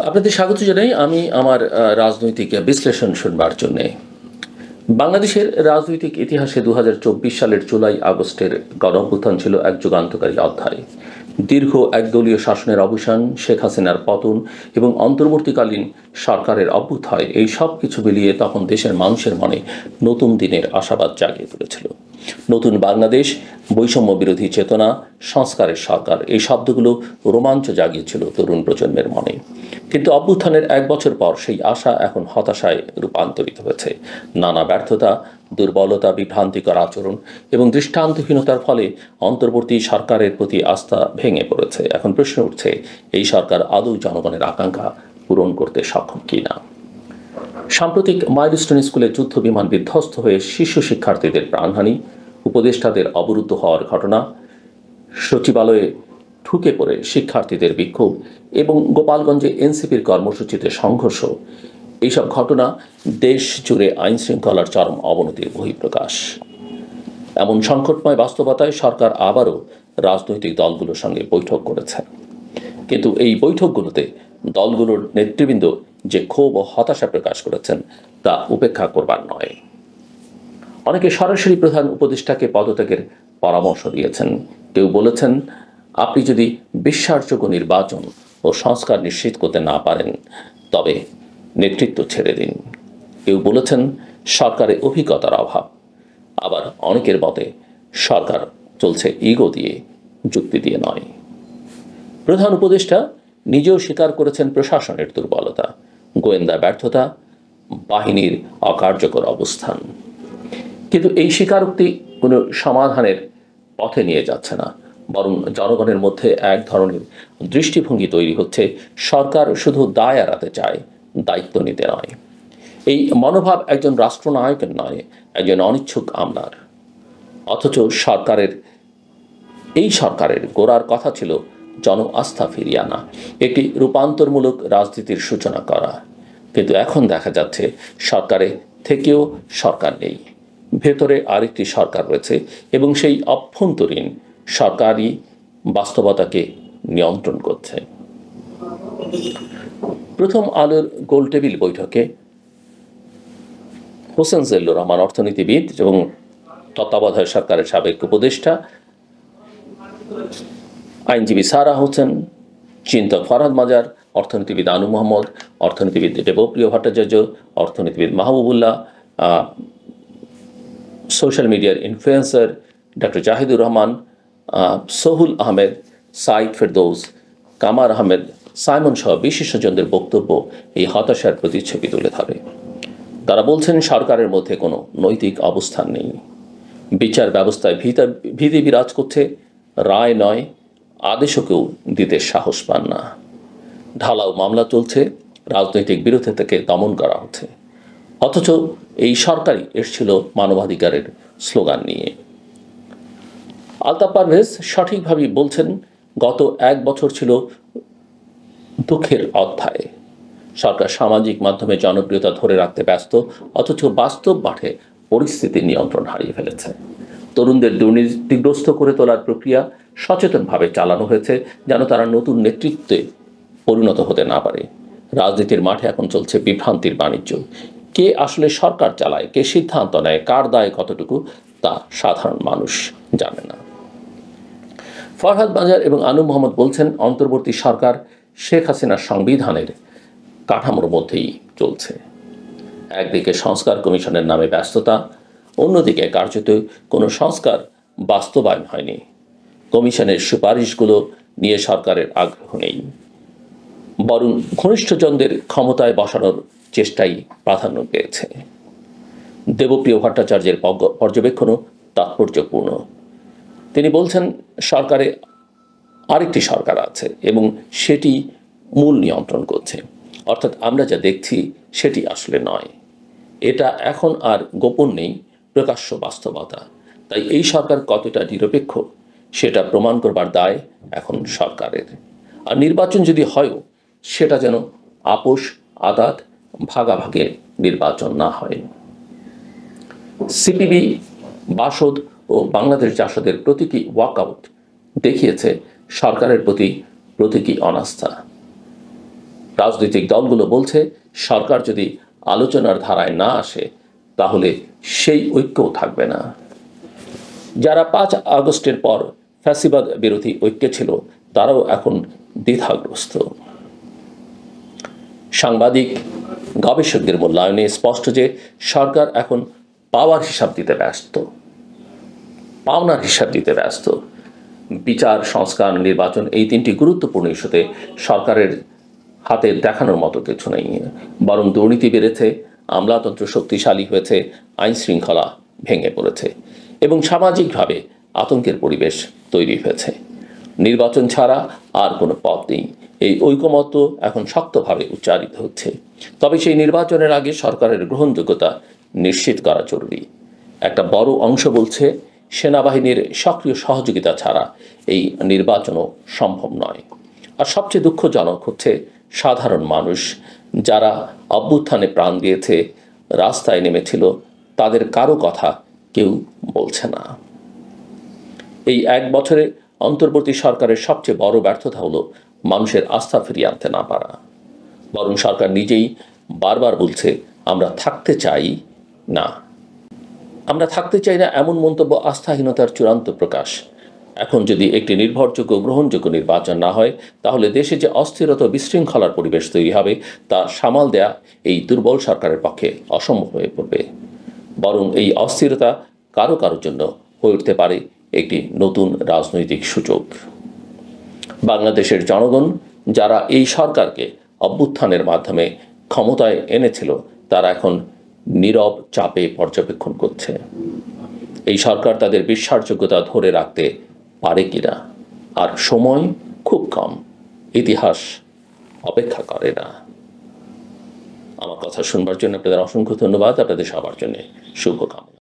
আপনাদের স্বাগত জানাই। আমি আমার রাজনৈতিক বিশ্লেষণ শুনবার জন্যে। বাংলাদেশের রাজনৈতিক ইতিহাসে ২০২৪ সালের জুলাই আগস্টের গণঅভ্যুত্থান ছিল এক যুগান্তকারী অধ্যায়। দীর্ঘ একদলীয় শাসনের অবসান, শেখ হাসিনার পতন এবং অন্তর্বর্তীকালীন সরকারের অভ্যুদয়, এই সব কিছু মিলিয়ে তখন দেশের মানুষের মনে নতুন দিনের আশাবাদ জাগিয়ে তুলেছিল। নতুন বাংলাদেশ, বৈষম্য বিরোধী চেতনা, সংস্কারের সরকার, এই শব্দগুলো রোমাঞ্চ জাগিয়েছিল তরুণ প্রজন্মের মনে। কিন্তু অভ্যুত্থানের এক বছর পর সেই আশা এখন হতাশায় রূপান্তরিত হয়েছে। নানা ব্যর্থতা, দুর্বলতা, বিভ্রান্তিকর আচরণ এবং দৃষ্টান্তহীনতার ফলে অন্তর্বর্তী সরকারের প্রতি আস্থা ভেঙে পড়েছে। এখন প্রশ্ন উঠছে, এই সরকার আদৌ জনগণের আকাঙ্ক্ষা পূরণ করতে সক্ষম কিনা। সাম্প্রতিক মাইলস্টোন স্কুলে যুদ্ধ বিমান বিধ্বস্ত হয়ে শিশু শিক্ষার্থীদের প্রাণহানি, উপদেষ্টাদের অবরুদ্ধ হওয়ার ঘটনা, সচিবালয়ে ঢুকে পড়ে শিক্ষার্থীদের বিক্ষোভ এবং গোপালগঞ্জে এনসিপির কর্মসূচিতে সংঘর্ষ, এইসব ঘটনা দেশ জুড়ে আইন শৃঙ্খলার চরম অবনতির বহিঃপ্রকাশ। এমন সংকটময় বাস্তবতায় সরকার আবারও রাজনৈতিক দলগুলোর সঙ্গে বৈঠক করেছে। কিন্তু এই বৈঠকগুলোতে দলগুলোর নেতৃবৃন্দ যে ক্ষোভ ও হতাশা প্রকাশ করেছেন তা উপেক্ষা করবার নয়। অনেকে সরাসরি প্রধান উপদেষ্টাকে পদত্যাগের পরামর্শ দিয়েছেন। কেউ বলেছেন, আপনি যদি বিশ্বাসযোগ্য নির্বাচন ও সংস্কার নিশ্চিত করতে না পারেন তবে নেতৃত্ব ছেড়ে দিন। কেউ বলেছেন সরকারে অভিজ্ঞতার অভাব। আবার অনেকের মতে সরকার চলছে ইগো দিয়ে, যুক্তি দিয়ে নয়। প্রধান উপদেষ্টা নিজেও স্বীকার করেছেন প্রশাসনের দুর্বলতা, গোয়েন্দা ব্যর্থতা, বাহিনীর অকার্যকর অবস্থান। কিন্তু এই স্বীকারোক্তি কোনো সমাধানের পথে নিয়ে যাচ্ছে না, বরং জনগণের মধ্যে এক ধরনের দৃষ্টিভঙ্গি তৈরি হচ্ছে, সরকার শুধু দায় এড়াতে চায়, দায়িত্ব নিতে নয়। এই মনোভাব একজন রাষ্ট্রনায়কের নয়, একজন অনিচ্ছুক আমলার। অথচ এই সরকারের গোড়ার কথা ছিল জন আস্থা ফিরিয়ে আনা, একটি রূপান্তরমূলক রাজনীতির সূচনা করা। কিন্তু এখন দেখা যাচ্ছে সরকারে থেকেও সরকার নেই, ভেতরে আরেকটি সরকার রয়েছে এবং সেই অভ্যন্তরীণ সরকারি বাস্তবতাকে নিয়ন্ত্রণ করছে। প্রথম আলোর গোলটেবিল বৈঠকে হোসেন জিল্লুর রহমান, অর্থনীতিবিদ এবং তত্ত্বাবধায়ক সরকারের সাবেক উপদেষ্টা, আইনজীবী সারা হোসেন, চিন্তক ফরহাদ মাজার, অর্থনীতিবিদ আনু মোহাম্মদ, অর্থনীতিবিদ দেবপ্রিয় ভট্টাচার্য, অর্থনীতিবিদ মাহবুবুল্লাহ, সোশ্যাল মিডিয়ার ইনফ্লুয়েন্সার ডক্টর জাহিদুর রহমান, সোহুল আহমেদ, সাইদ ফেরদৌস, কামার আহমেদ, সাইমন সহ বিশিষ্টজনদের বক্তব্য এই হতাশার প্রতিচ্ছবি তুলে ধরে। তারা বলছেন সরকারের মধ্যে কোনো নৈতিক অবস্থান নেই, বিচার ব্যবস্থায় ভীতি বিরাজ করছে, রায় নয় আদেশও কেউ দিতে সাহস পান না, ঢালাও মামলা চলছে, রাজনৈতিক বিরোধিতাকে দমন করা হচ্ছে। অথচ এই সরকারই এসেছিল মানবাধিকারের স্লোগান নিয়ে। আলতাফ পারভেজ সঠিকভাবেই বলছেন, গত এক বছর ছিল দুঃখের অধ্যায়। সরকার সামাজিক মাধ্যমে জনপ্রিয়তা ধরে রাখতে ব্যস্ত, অথচ বাস্তব মাঠে পরিস্থিতির নিয়ন্ত্রণ হারিয়ে ফেলেছে। তরুণদের দুর্নীতিগ্রস্ত করে তোলার প্রক্রিয়া সচেতনভাবে চালানো হয়েছে যেন তারা নতুন নেতৃত্বে পরিণত হতে না পারে। রাজনীতির মাঠে এখন চলছে বিভ্রান্তির বাণিজ্য। কে আসলে সরকার চালায়, কে সিদ্ধান্ত নেয়, কার দায় কতটুকু, তা সাধারণ মানুষ জানে না। ফরহাদ মাজার এবং আনু মোহাম্মদ বলছেন, অন্তর্বর্তী সরকার শেখ হাসিনার সংবিধানের কাঠামোর মধ্যেই চলছে। একদিকে সংস্কার কমিশনের নামে ব্যস্ততা, অন্যদিকে কার্যত কোনো সংস্কার বাস্তবায়ন হয়নি। কমিশনের সুপারিশগুলো নিয়ে সরকারের আগ্রহ নেই, বরং ঘনিষ্ঠজনদের ক্ষমতায় বসানোর চেষ্টাই প্রাধান্য পেয়েছে। দেবপ্রিয় ভট্টাচার্যের পর্যবেক্ষণও তাৎপর্যপূর্ণ। তিনি বলছেন, সরকারে আরেকটি সরকার আছে এবং সেটি মূল নিয়ন্ত্রণ করছে। অর্থাৎ আমরা যা দেখছি সেটি আসলে নয়, এটা এখন আর গোপন নেই, প্রকাশ্য বাস্তবতা। তাই এই সরকার কতটা নিরপেক্ষ সেটা প্রমাণ করবার দায় এখন সরকারের। আর নির্বাচন যদি হয়ও সেটা যেন আপোষ, আদাত, ভাগাভাগে নির্বাচন না হয়। সিপিবি, বাসদ ও বাংলাদেশ জাসদের প্রতীকী ওয়াকআউট দেখিয়েছে সরকারের প্রতি প্রতীকী অনাস্থা। রাজনৈতিক দলগুলো বলছে সরকার যদি আলোচনার ধারায় না আসে তাহলে সেই ঐক্যও থাকবে না। যারা 5 আগস্টের পর ফ্যাসিবাদ বিরোধী ঐক্যে ছিল তারাও এখন দ্বিধাগ্রস্ত। সাংবাদিক গবেষকদের মূল্যায়নে স্পষ্ট যে সরকার এখন পাওয়ার হিসাব দিতে ব্যস্ত, পাওনার হিসাব দিতে ব্যস্ত। বিচার, সংস্কার, নির্বাচন এই 3টি গুরুত্বপূর্ণ ইস্যুতে সরকারের হাতে দেখানোর মতো কিছু নেই, বরং দুর্নীতি বেড়েছে, আমলাতন্ত্র শক্তিশালী হয়েছে, আইন শৃঙ্খলা ভেঙে পড়েছে এবং সামাজিকভাবে আতঙ্কের পরিবেশ তৈরি হয়েছে। নির্বাচন ছাড়া আর কোনো পথ নেই, এই ঐকমত্য এখন শক্তভাবে উচ্চারিত হচ্ছে। তবে সেই নির্বাচনের আগে সরকারের গ্রহণযোগ্যতা নিশ্চিত করা জরুরি। একটা বড় অংশ বলছে সেনাবাহিনীর সক্রিয় সহযোগিতা ছাড়া এই নির্বাচনও সম্ভব নয়। আর সবচেয়ে দুঃখজনক হচ্ছে সাধারণ মানুষ যারা অভ্যুত্থানে প্রাণ দিয়েছে, রাস্তায় নেমেছিল, তাদের কারো কথা কেউ বলছে না। এই 1 বছরে অন্তর্বর্তী সরকারের সবচেয়ে বড় ব্যর্থতা হলো মানুষের আস্থা ফিরিয়ে আনতে না পারা। বরং সরকার নিজেই বারবার বলছে আমরা থাকতে চাই না। আমরা থাকতে চাই না এমন মন্তব্য আস্থাহীনতার চূড়ান্ত প্রকাশ। এখন যদি একটি নির্ভরযোগ্য গ্রহণযোগ্য নির্বাচন না হয় তাহলে দেশে যে অস্থিরতা বিশৃঙ্খলার পরিবেশ তৈরি হবে তা সামাল দেয়া এই দুর্বল সরকারের পক্ষে অসম্ভব হয়ে পড়বে। বরং এই অস্থিরতা কারো কারোর জন্য হয়ে উঠতে পারে একটি নতুন রাজনৈতিক সুযোগ। বাংলাদেশের জনগণ যারা এই সরকারকে অভ্যুত্থানের মাধ্যমে ক্ষমতায় এনেছিল তারা এখন নীরব চাপে পর্যবেক্ষণ করছে এই সরকার তাদের বিশ্বাসযোগ্যতা ধরে রাখতে পারে কিনা। আর সময় খুব কম, ইতিহাস অপেক্ষা করে না। আমার কথা শুনবার জন্য আপনাদের অসংখ্য ধন্যবাদ। আপনাদের সবার জন্য শুভকামনা।